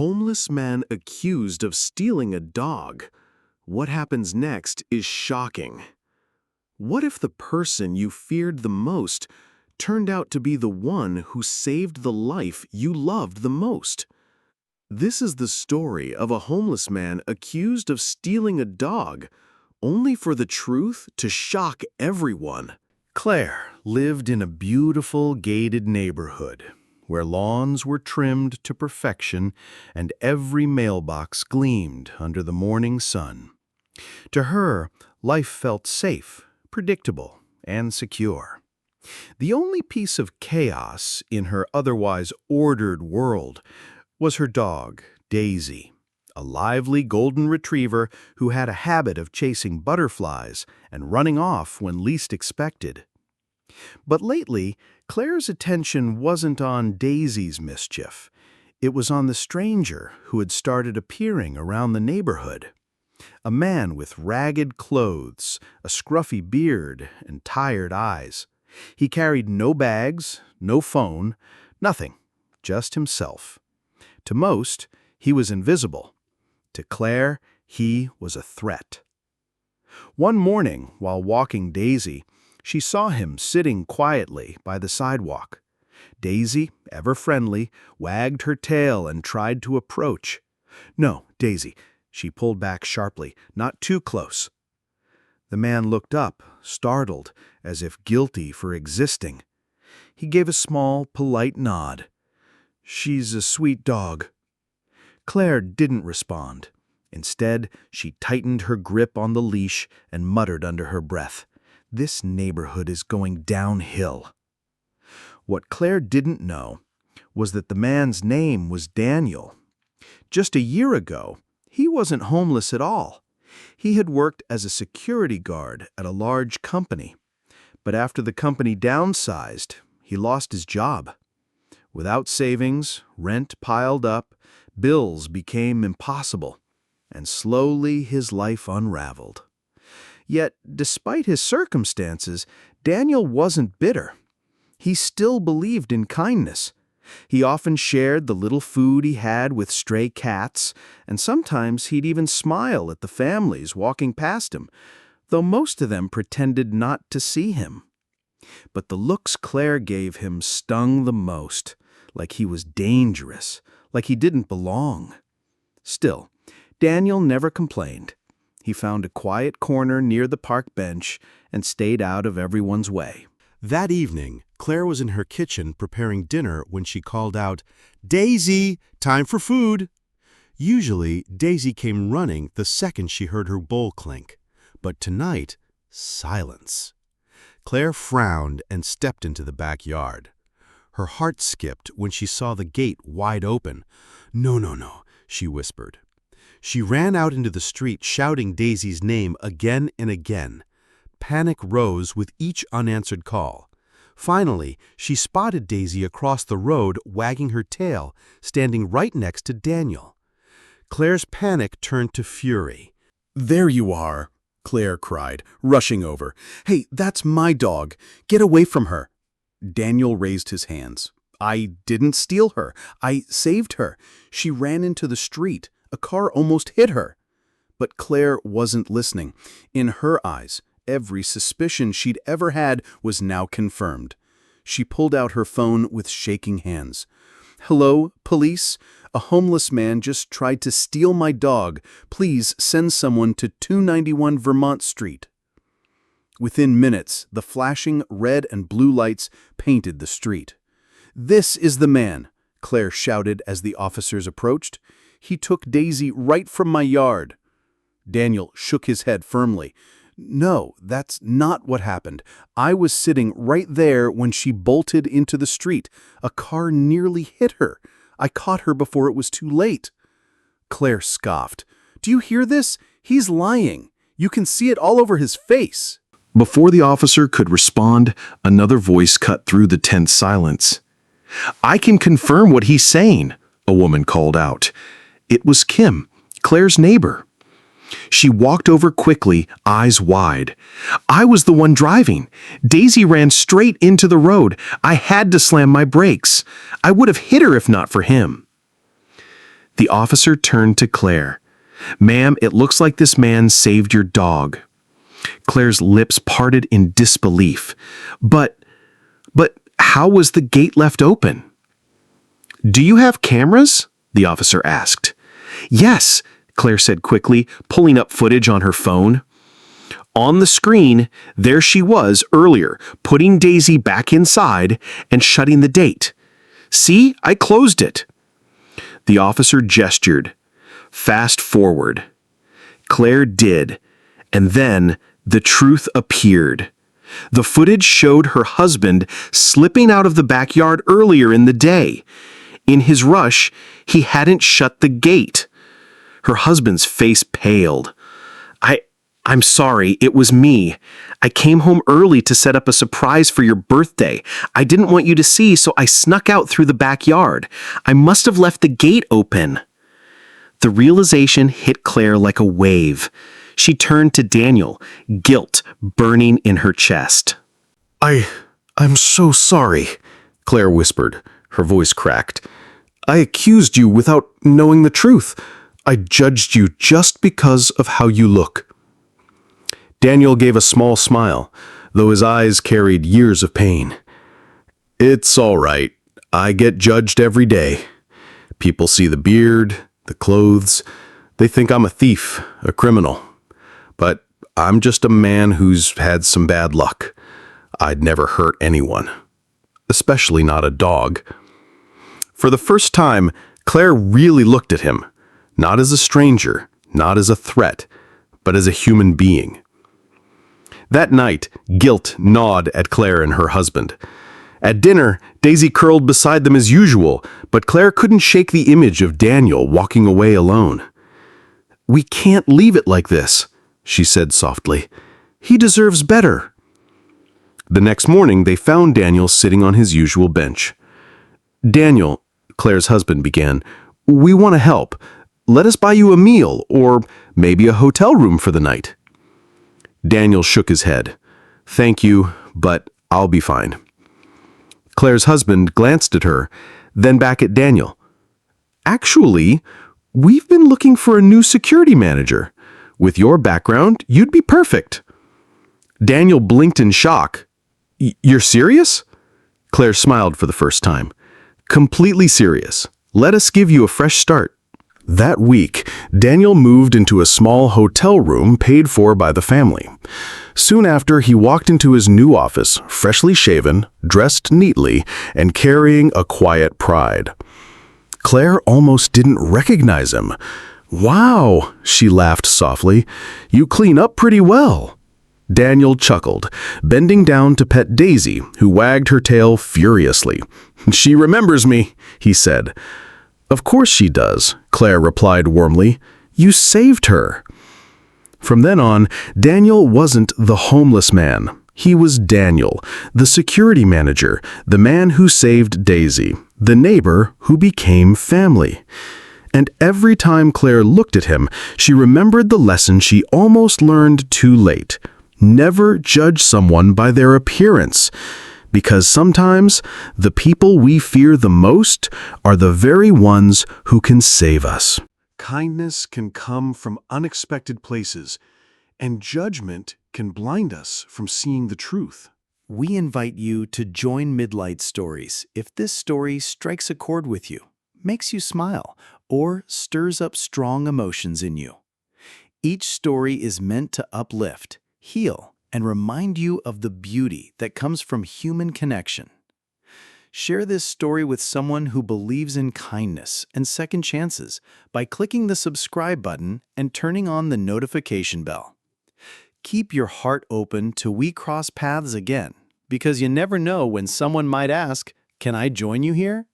Homeless man accused of stealing a dog. What happens next is shocking. What if the person you feared the most turned out to be the one who saved the life you loved the most? This is the story of a homeless man accused of stealing a dog, only for the truth to shock everyone. Claire lived in a beautiful gated neighborhood where lawns were trimmed to perfection and every mailbox gleamed under the morning sun. To her, life felt safe, predictable, and secure. The only piece of chaos in her otherwise ordered world was her dog, Daisy, a lively golden retriever who had a habit of chasing butterflies and running off when least expected. But lately, Claire's attention wasn't on Daisy's mischief. It was on the stranger who had started appearing around the neighborhood. A man with ragged clothes, a scruffy beard, and tired eyes. He carried no bags, no phone, nothing, just himself. To most, he was invisible. To Claire, he was a threat. One morning, while walking Daisy, she saw him sitting quietly by the sidewalk. Daisy, ever friendly, wagged her tail and tried to approach. "No, Daisy," she pulled back sharply, "not too close." The man looked up, startled, as if guilty for existing. He gave a small, polite nod. "She's a sweet dog." Claire didn't respond. Instead, she tightened her grip on the leash and muttered under her breath, "This neighborhood is going downhill." What Claire didn't know was that the man's name was Daniel. Just a year ago, he wasn't homeless at all. He had worked as a security guard at a large company. But after the company downsized, he lost his job. Without savings, rent piled up, bills became impossible, and slowly his life unraveled. Yet, despite his circumstances, Daniel wasn't bitter. He still believed in kindness. He often shared the little food he had with stray cats, and sometimes he'd even smile at the families walking past him, though most of them pretended not to see him. But the looks Claire gave him stung the most, like he was dangerous, like he didn't belong. Still, Daniel never complained. He found a quiet corner near the park bench and stayed out of everyone's way. That evening, Claire was in her kitchen preparing dinner when she called out, "Daisy, time for food!" Usually, Daisy came running the second she heard her bowl clink. But tonight, silence. Claire frowned and stepped into the backyard. Her heart skipped when she saw the gate wide open. "No, no, no," she whispered. She ran out into the street shouting Daisy's name again and again. Panic rose with each unanswered call. Finally, she spotted Daisy across the road wagging her tail, standing right next to Daniel. Claire's panic turned to fury. "There you are," Claire cried, rushing over. "Hey, that's my dog. Get away from her." Daniel raised his hands. "I didn't steal her. I saved her. She ran into the street. A car almost hit her." But Claire wasn't listening. In her eyes, every suspicion she'd ever had was now confirmed. She pulled out her phone with shaking hands. "Hello, police? A homeless man just tried to steal my dog. Please send someone to 291 Vermont Street." Within minutes, the flashing red and blue lights painted the street. "This is the man," Claire shouted as the officers approached. "He took Daisy right from my yard." Daniel shook his head firmly. "No, that's not what happened. I was sitting right there when she bolted into the street. A car nearly hit her. I caught her before it was too late." Claire scoffed. "Do you hear this? He's lying. You can see it all over his face." Before the officer could respond, another voice cut through the tense silence. "I can confirm what he's saying," a woman called out. It was Kim, Claire's neighbor. She walked over quickly, eyes wide. "I was the one driving. Daisy ran straight into the road. I had to slam my brakes. I would have hit her if not for him." The officer turned to Claire. "Ma'am, it looks like this man saved your dog." Claire's lips parted in disbelief. But how was the gate left open?" "Do you have cameras?" the officer asked. "Yes," Claire said quickly, pulling up footage on her phone. On the screen, there she was earlier, putting Daisy back inside and shutting the gate. "See, I closed it." The officer gestured. "Fast forward." Claire did, and then the truth appeared. The footage showed her husband slipping out of the backyard earlier in the day. In his rush, he hadn't shut the gate. Her husband's face paled. I'm sorry, it was me. I came home early to set up a surprise for your birthday. I didn't want you to see, so I snuck out through the backyard. I must have left the gate open." The realization hit Claire like a wave. She turned to Daniel, guilt burning in her chest. I'm so sorry," Claire whispered, her voice cracked. "I accused you without knowing the truth. I judged you just because of how you look." Daniel gave a small smile, though his eyes carried years of pain. "It's all right. I get judged every day. People see the beard, the clothes. They think I'm a thief, a criminal. But I'm just a man who's had some bad luck. I'd never hurt anyone, especially not a dog." For the first time, Claire really looked at him, not as a stranger, not as a threat, but as a human being. That night, guilt gnawed at Claire and her husband. At dinner, Daisy curled beside them as usual, but Claire couldn't shake the image of Daniel walking away alone. "We can't leave it like this," she said softly. "He deserves better." The next morning, they found Daniel sitting on his usual bench. "Daniel," Claire's husband began, "we want to help. Let us buy you a meal, or maybe a hotel room for the night." Daniel shook his head. "Thank you, but I'll be fine." Claire's husband glanced at her, then back at Daniel. "Actually, we've been looking for a new security manager. With your background, you'd be perfect." Daniel blinked in shock. "You're serious?" Claire smiled for the first time. "Completely serious. Let us give you a fresh start." That week, Daniel moved into a small hotel room paid for by the family. Soon after, he walked into his new office, freshly shaven, dressed neatly, and carrying a quiet pride. Claire almost didn't recognize him. "Wow," she laughed softly, "you clean up pretty well." Daniel chuckled, bending down to pet Daisy, who wagged her tail furiously. "She remembers me," he said. "Of course she does," Claire replied warmly. "You saved her." From then on, Daniel wasn't the homeless man. He was Daniel, the security manager, the man who saved Daisy, the neighbor who became family. And every time Claire looked at him, she remembered the lesson she almost learned too late. Never judge someone by their appearance. Because sometimes the people we fear the most are the very ones who can save us. Kindness can come from unexpected places, and judgment can blind us from seeing the truth. We invite you to join Lightstories if this story strikes a chord with you, makes you smile, or stirs up strong emotions in you. Each story is meant to uplift, heal, and remind you of the beauty that comes from human connection. Share this story with someone who believes in kindness and second chances by clicking the subscribe button and turning on the notification bell. Keep your heart open till we cross paths again, because you never know when someone might ask, "Can I join you here?"